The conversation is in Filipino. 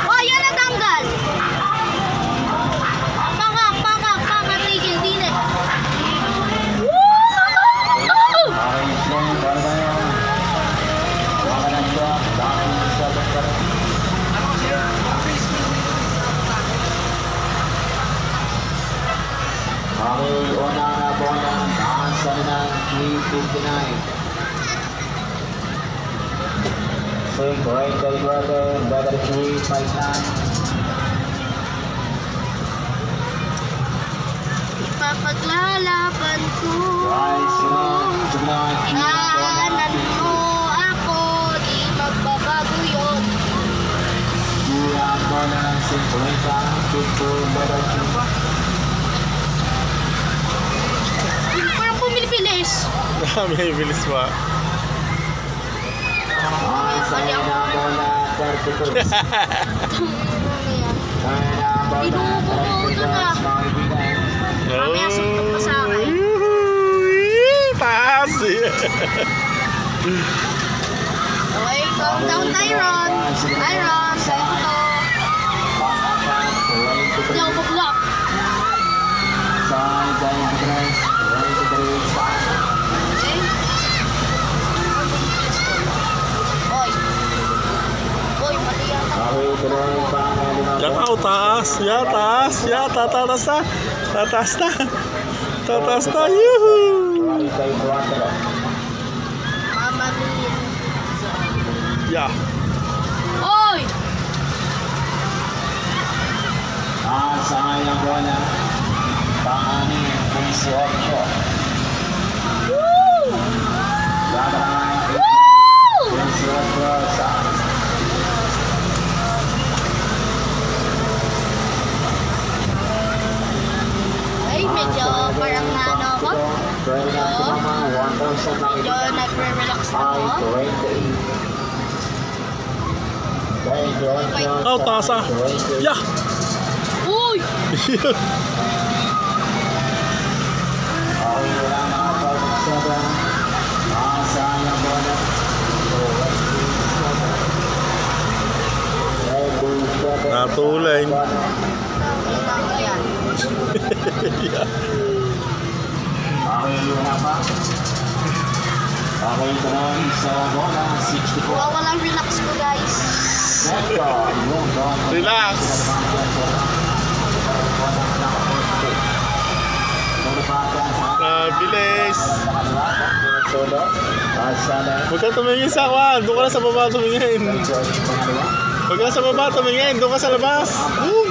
Oh, yan natanggal. Pakak, tigil, dili. Woo! Okay, una na po ng nakasan ng 359. Swing, right, letter 359. Ipapaglalaban ko. Guys, sunod, Daanan mo ako, di magbabago yun. Kulang mo ng 50, letter 2. Parang pumipilis. May bilis pa. Mali ako. Binubuo na. Mamaya suntok pa sa akin. Taas! Okay, calm down, Tyron. Tyron, sa'yo ko to. Hindi ako mag-lock. Okay? Boy. Boy, mali yan. Yan, taas! Ya, taas! Ya, tataas na! Tataas na! Tataas na! Yuhuu! Mama mia. Ya! Oy! Sayang bola. Pang-anim, 18. Woo! Laban, Woo! 18 sa Ay, medyo parang ano ako. Medyo nagre-relax na ako. Oh, taas ah! Ya! Uy! Natulay. Ayan. Okay, ito na isa bola, 64. Walang relax ko, guys. Relax! Bilis! Huwag ka tumingin sa kwan. Doon ka na sa baba tumingin. Huwag ka na sa baba tumingin. Doon ka sa labas. Woo!